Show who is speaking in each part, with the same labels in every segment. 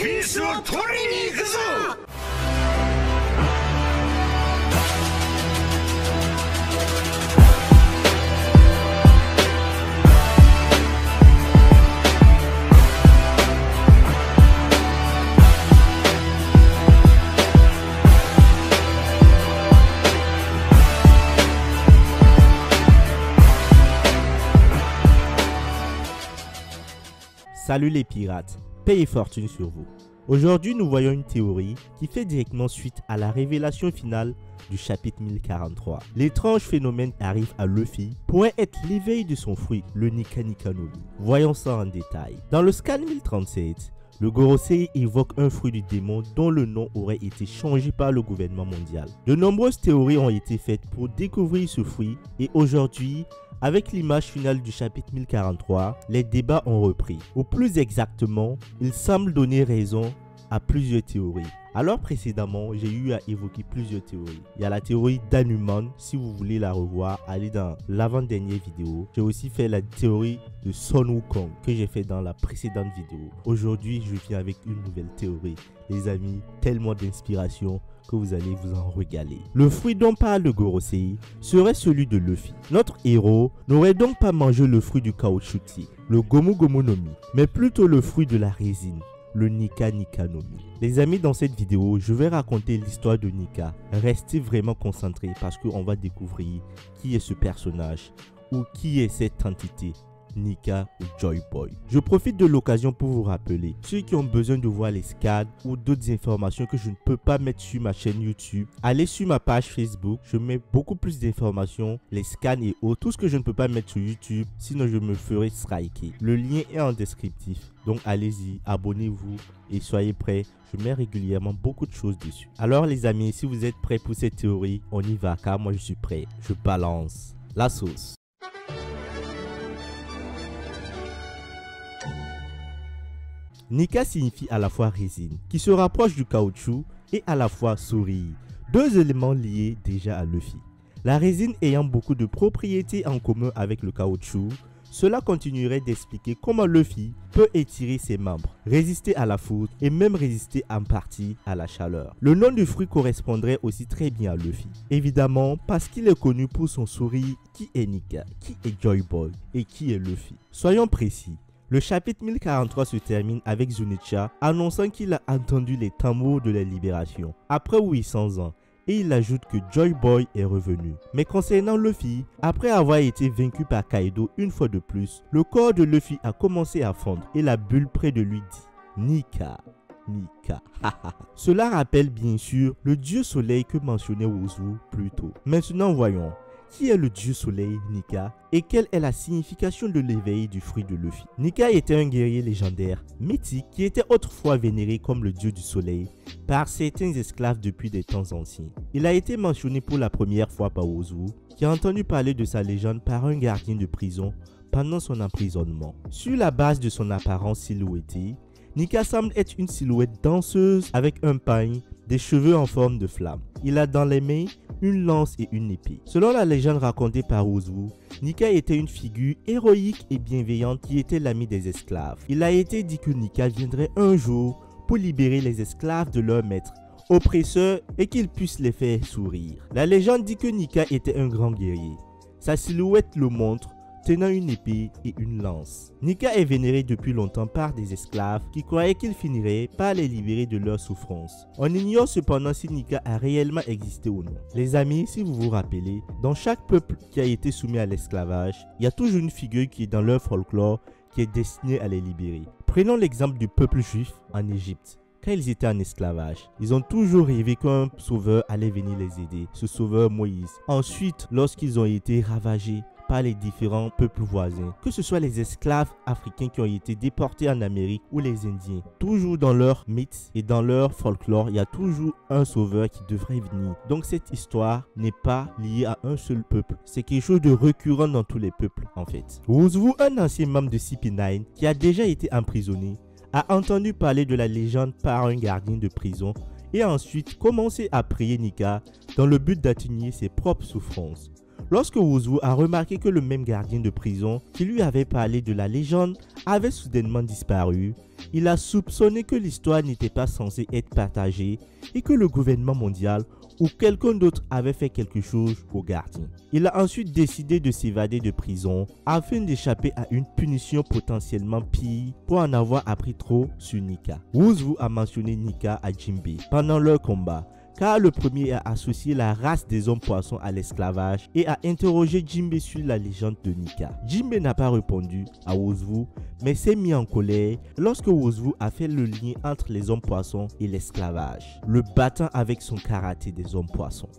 Speaker 1: ピースを取りに行くぞ。
Speaker 2: Salut les pirates, paix et fortune sur vous. Aujourd'hui nous voyons une théorie qui fait directement suite à la révélation finale du chapitre 1043. L'étrange phénomène arrive à Luffy pourrait être l'éveil de son fruit, le Nika Nika no Mi. Voyons ça en détail. Dans le scan 1037, le Gorosei évoque un fruit du démon dont le nom aurait été changé par le gouvernement mondial. De nombreuses théories ont été faites pour découvrir ce fruit et aujourd'hui, avec l'image finale du chapitre 1043, les débats ont repris. Ou plus exactement, il semble donner raison à plusieurs théories. Alors précédemment, j'ai eu à évoquer plusieurs théories. Il y a la théorie d'Hanuman, si vous voulez la revoir, allez dans l'avant-dernière vidéo. J'ai aussi fait la théorie de Son Wukong que j'ai fait dans la précédente vidéo. Aujourd'hui, je viens avec une nouvelle théorie. Les amis, tellement d'inspiration que vous allez vous en régaler. Le fruit dont parle le Gorosei serait celui de Luffy. Notre héros n'aurait donc pas mangé le fruit du caoutchouc, le Gomu Gomu no Mi, mais plutôt le fruit de la résine, le Nika Nika no Mi. Les amis, dans cette vidéo, je vais raconter l'histoire de Nika. Restez vraiment concentrés parce qu'on va découvrir qui est ce personnage ou qui est cette entité. Nika ou Joy Boy. Je profite de l'occasion pour vous rappeler, ceux qui ont besoin de voir les scans ou d'autres informations que je ne peux pas mettre sur ma chaîne YouTube, allez sur ma page Facebook, je mets beaucoup plus d'informations, les scans et autres, tout ce que je ne peux pas mettre sur YouTube, sinon je me ferai striker. Le lien est en descriptif, donc allez-y, abonnez-vous et soyez prêts. Je mets régulièrement beaucoup de choses dessus. Alors les amis, si vous êtes prêts pour cette théorie, on y va car moi je suis prêt. Je balance la sauce. Nika signifie à la fois résine, qui se rapproche du caoutchouc, et à la fois sourire, deux éléments liés déjà à Luffy. La résine ayant beaucoup de propriétés en commun avec le caoutchouc, cela continuerait d'expliquer comment Luffy peut étirer ses membres, résister à la foudre et même résister en partie à la chaleur. Le nom du fruit correspondrait aussi très bien à Luffy. Évidemment parce qu'il est connu pour son sourire. Qui est Nika? Qui est Joy Boy? Et qui est Luffy? Soyons précis. Le chapitre 1043 se termine avec Zunichat annonçant qu'il a entendu les tambours de la libération après 800 ans et il ajoute que Joy Boy est revenu. Mais concernant Luffy, après avoir été vaincu par Kaido une fois de plus, le corps de Luffy a commencé à fondre et la bulle près de lui dit Nika. Nika. Cela rappelle bien sûr le dieu soleil que mentionnait Wozu plus tôt. Maintenant voyons. Qui est le dieu soleil Nika et quelle est la signification de l'éveil du fruit de Luffy? Nika était un guerrier légendaire, mythique, qui était autrefois vénéré comme le dieu du soleil par certains esclaves depuis des temps anciens. Il a été mentionné pour la première fois par Ozu, qui a entendu parler de sa légende par un gardien de prison pendant son emprisonnement. Sur la base de son apparence silhouettée, Nika semble être une silhouette danseuse avec un pagne, des cheveux en forme de flamme. Il a dans les mains une lance et une épée. Selon la légende racontée par Ozu, Nika était une figure héroïque et bienveillante qui était l'ami des esclaves. Il a été dit que Nika viendrait un jour pour libérer les esclaves de leur maître, oppresseur, et qu'il puisse les faire sourire. La légende dit que Nika était un grand guerrier. Sa silhouette le montre, tenant une épée et une lance. Nika est vénéré depuis longtemps par des esclaves qui croyaient qu'il finirait par les libérer de leurs souffrances. On ignore cependant si Nika a réellement existé ou non. Les amis, si vous vous rappelez, dans chaque peuple qui a été soumis à l'esclavage, il y a toujours une figure qui est dans leur folklore qui est destinée à les libérer. Prenons l'exemple du peuple juif en Égypte. Quand ils étaient en esclavage, ils ont toujours rêvé qu'un sauveur allait venir les aider, ce sauveur Moïse. Ensuite, lorsqu'ils ont été ravagés par les différents peuples voisins, que ce soit les esclaves africains qui ont été déportés en Amérique ou les Indiens, toujours dans leur mythe et dans leur folklore, il y a toujours un sauveur qui devrait venir. Donc cette histoire n'est pas liée à un seul peuple, c'est quelque chose de récurrent dans tous les peuples en fait. Wozu, un ancien membre de CP9 qui a déjà été emprisonné, a entendu parler de la légende par un gardien de prison et a ensuite commencé à prier Nika dans le but d'atténuer ses propres souffrances. Lorsque Woozwoo a remarqué que le même gardien de prison qui lui avait parlé de la légende avait soudainement disparu, il a soupçonné que l'histoire n'était pas censée être partagée et que le gouvernement mondial ou quelqu'un d'autre avait fait quelque chose au gardien. Il a ensuite décidé de s'évader de prison afin d'échapper à une punition potentiellement pire pour en avoir appris trop sur Nika. Woozwoo a mentionné Nika à Jinbei pendant leur combat, car le premier a associé la race des hommes poissons à l'esclavage et a interrogé Jinbei sur la légende de Nika. Jinbei n'a pas répondu à Woozwoo, mais s'est mis en colère lorsque Woozwoo a fait le lien entre les hommes poissons et l'esclavage, le battant avec son karaté des hommes poissons.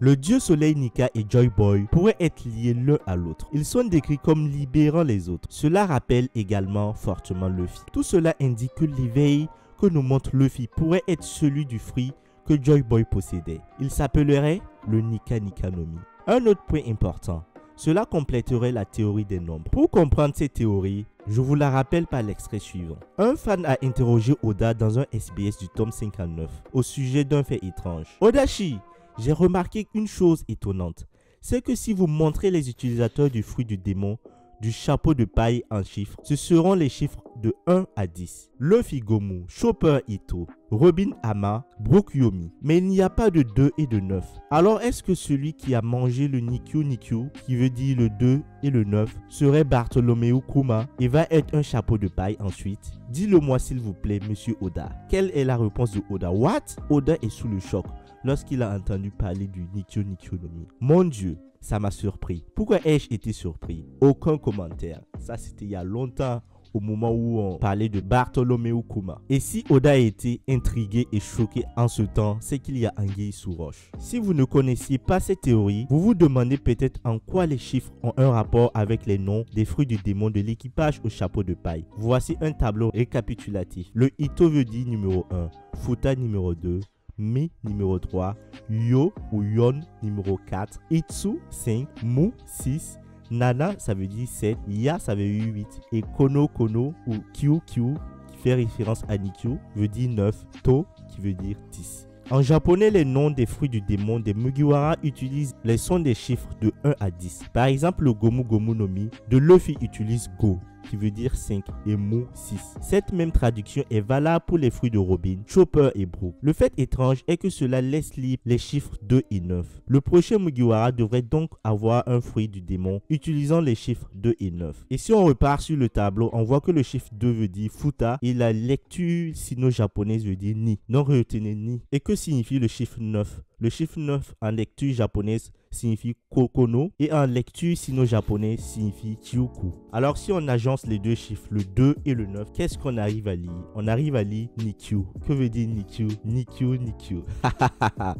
Speaker 2: Le dieu soleil Nika et Joy Boy pourraient être liés l'un à l'autre. Ils sont décrits comme libérant les autres. Cela rappelle également fortement Luffy. Tout cela indique que l'éveil que nous montre Luffy pourrait être celui du fruit que Joy Boy possédait. Il s'appellerait le Nika Nika no Mi. Un autre point important, cela compléterait la théorie des nombres. Pour comprendre cette théorie, je vous la rappelle par l'extrait suivant. Un fan a interrogé Oda dans un SBS du tome 59 au sujet d'un fait étrange. Odashi, j'ai remarqué une chose étonnante, c'est que si vous montrez les utilisateurs du fruit du démon du chapeau de paille en chiffres, ce seront les chiffres de 1 à 10. Luffy Gomu, Chopper Ito, Robin Ama, Brook Yomi. Mais il n'y a pas de 2 et de 9. Alors est-ce que celui qui a mangé le Nikyu Nikyu, qui veut dire le 2 et le 9, serait Bartholomew Kuma et va être un chapeau de paille ensuite? Dis-le-moi s'il vous plaît, monsieur Oda. Quelle est la réponse de Oda? What? Oda est sous le choc lorsqu'il a entendu parler du Nikyu Nikyu no Mi. Mon Dieu, ça m'a surpris. Pourquoi ai-je été surpris? Aucun commentaire. Ça, c'était il y a longtemps, au moment où on parlait de Bartholomew Kuma. Et si Oda a été intrigué et choqué en ce temps, c'est qu'il y a anguille sous roche. Si vous ne connaissiez pas cette théorie, vous vous demandez peut-être en quoi les chiffres ont un rapport avec les noms des fruits du démon de l'équipage au chapeau de paille. Voici un tableau récapitulatif. Le Ito veut dire numéro 1, Futa numéro 2, Mi numéro 3, Yo ou Yon numéro 4, Itsu 5, Mu 6, Nana ça veut dire 7, Ya ça veut dire 8 et Kono Kono ou Kyu Kyu qui fait référence à Nikyu veut dire 9, To qui veut dire 10. En japonais, les noms des fruits du démon des Mugiwara utilisent les sons des chiffres de 1 à 10. Par exemple, le Gomu Gomu no Mi de Luffy utilise Go qui veut dire 5 et Mu 6. Cette même traduction est valable pour les fruits de Robin, Chopper et Brook. Le fait étrange est que cela laisse libre les chiffres 2 et 9. Le prochain Mugiwara devrait donc avoir un fruit du démon utilisant les chiffres 2 et 9. Et si on repart sur le tableau, on voit que le chiffre 2 veut dire Futa et la lecture sino-japonaise veut dire Ni. Donc retenez Ni. Et que signifie le chiffre 9? Le chiffre 9 en lecture japonaise signifie Kokono et en lecture sino-japonaise signifie Chiuku. Alors si on agence les deux chiffres, le 2 et le 9, qu'est-ce qu'on arrive à lire? On arrive à lire Nikyu. Que veut dire Nikyu? Nikyu, Nikyu.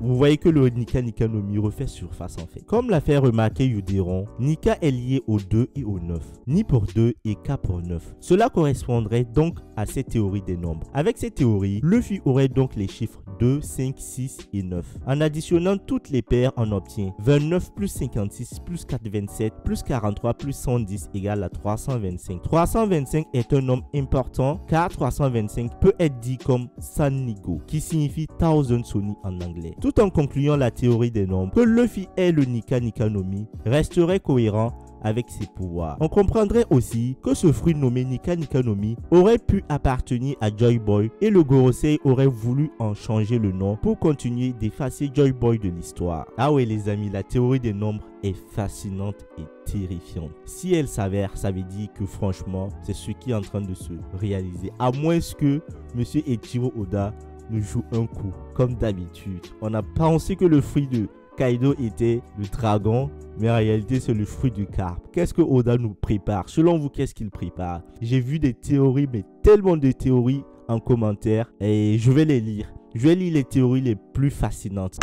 Speaker 2: Vous voyez que le Nika Nika no Mi refait surface en fait. Comme l'a fait remarquer Yuderon, Nika est lié au 2 et au 9. Ni pour 2 et K pour 9. Cela correspondrait donc à cette théorie des nombres. Avec cette théorie, Luffy aurait donc les chiffres 2, 5, 6 et 9. En additionnant toutes les paires, on obtient 29 plus 56 plus 427 plus 43 plus 110 égale à 325. 325 est un nombre important car 325 peut être dit comme Sannigo qui signifie Thousand Soni en anglais. Tout en concluant la théorie des nombres, que Luffy est le Nika Nika no Mi resterait cohérent avec ses pouvoirs. On comprendrait aussi que ce fruit nommé Nika Nika no Mi aurait pu appartenir à Joy Boy et le Gorosei aurait voulu en changer le nom pour continuer d'effacer Joy Boy de l'histoire. Ah ouais les amis, la théorie des nombres est fascinante et terrifiante. Si elle s'avère, ça veut dire que franchement, c'est ce qui est en train de se réaliser. À moins que Monsieur Eiichiro Oda nous joue un coup, comme d'habitude. On a pensé que le fruit de Kaido était le dragon, mais en réalité c'est le fruit du carpe. Qu'est-ce que Oda nous prépare? Selon vous, qu'est-ce qu'il prépare? J'ai vu des théories, mais tellement de théories en commentaire et je vais les lire. Je vais lire les théories les plus fascinantes.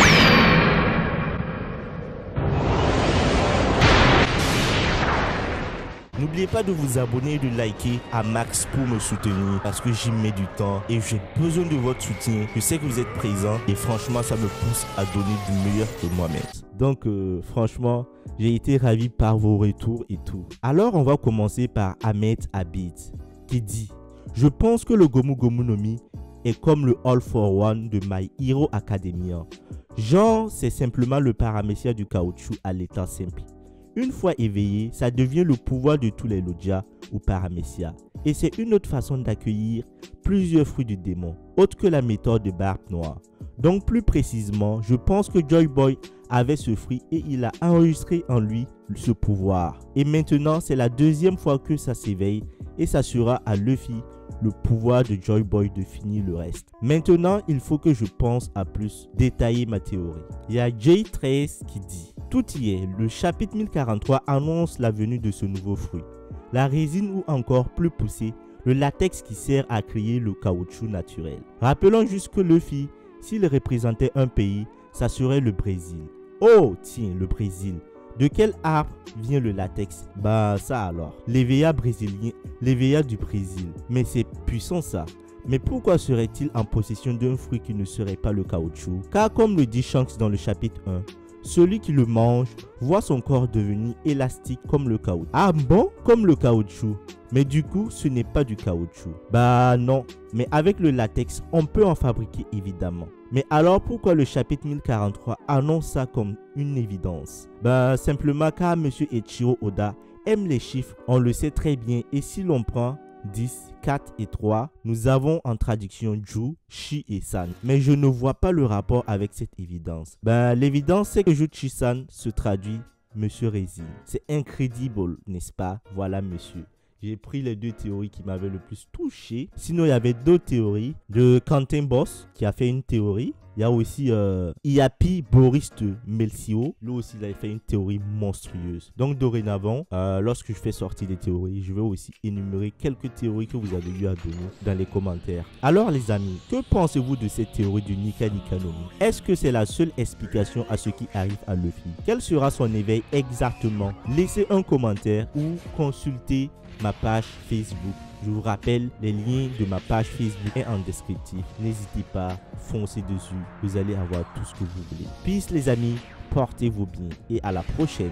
Speaker 2: N'oubliez pas de vous abonner et de liker à max pour me soutenir parce que j'y mets du temps et j'ai besoin de votre soutien. Je sais que vous êtes présents et franchement ça me pousse à donner du meilleur de moi-même. Donc franchement, j'ai été ravi par vos retours et tout. Alors on va commencer par Ahmed Abid qui dit: je pense que le Gomu Gomu no Mi est comme le All for One de My Hero Academia. Genre, c'est simplement le paramécia du caoutchouc à l'état simple. Une fois éveillé, ça devient le pouvoir de tous les Logia ou paramécia. Et c'est une autre façon d'accueillir plusieurs fruits du démon, autre que la méthode de Barbe Noire. Donc plus précisément, je pense que Joy Boy avait ce fruit et il a enregistré en lui ce pouvoir. Et maintenant, c'est la deuxième fois que ça s'éveille et ça sera à Luffy le pouvoir de Joy Boy de finir le reste. Maintenant, il faut que je pense à plus détailler ma théorie. Il y a J13 qui dit: tout y est, le chapitre 1043 annonce la venue de ce nouveau fruit. La résine ou encore plus poussée, le latex qui sert à créer le caoutchouc naturel. Rappelons juste que Luffy, s'il représentait un pays, ça serait le Brésil. Oh, tiens, le Brésil. De quel arbre vient le latex? Bah ça alors. L'Éveilla brésilien, l'Éveilla du Brésil. Mais c'est puissant ça. Mais pourquoi serait-il en possession d'un fruit qui ne serait pas le caoutchouc? Car comme le dit Shanks dans le chapitre 1, celui qui le mange voit son corps devenir élastique comme le caoutchouc. Ah bon? Comme le caoutchouc. Mais du coup, ce n'est pas du caoutchouc. Bah non. Mais avec le latex, on peut en fabriquer évidemment. Mais alors pourquoi le chapitre 1043 annonce ça comme une évidence? Bah simplement car M. Eiichiro Oda aime les chiffres, on le sait très bien. Et si l'on prend 10, 4 et 3, nous avons en traduction Ju, Shi et San. Mais je ne vois pas le rapport avec cette évidence. Ben, l'évidence c'est que Ju Chi-san se traduit Monsieur Résine. C'est incredible, n'est-ce pas? Voilà monsieur. J'ai pris les deux théories qui m'avaient le plus touché. Sinon, il y avait d'autres théories de Quentin Boss qui a fait une théorie. Il y a aussi Iapi Boris de Melcio. Lui aussi, il a fait une théorie monstrueuse. Donc, dorénavant, lorsque je fais sortir des théories, je vais aussi énumérer quelques théories que vous avez eu à donner dans les commentaires. Alors, les amis, que pensez-vous de cette théorie du Nika Nika no Mi? Est-ce que c'est la seule explication à ce qui arrive à Luffy? Quel sera son éveil exactement? Laissez un commentaire ou consultez ma page Facebook. Je vous rappelle, les liens de ma page Facebook est en descriptif. N'hésitez pas, foncez dessus. Vous allez avoir tout ce que vous voulez. Peace les amis, portez-vous bien et à la prochaine.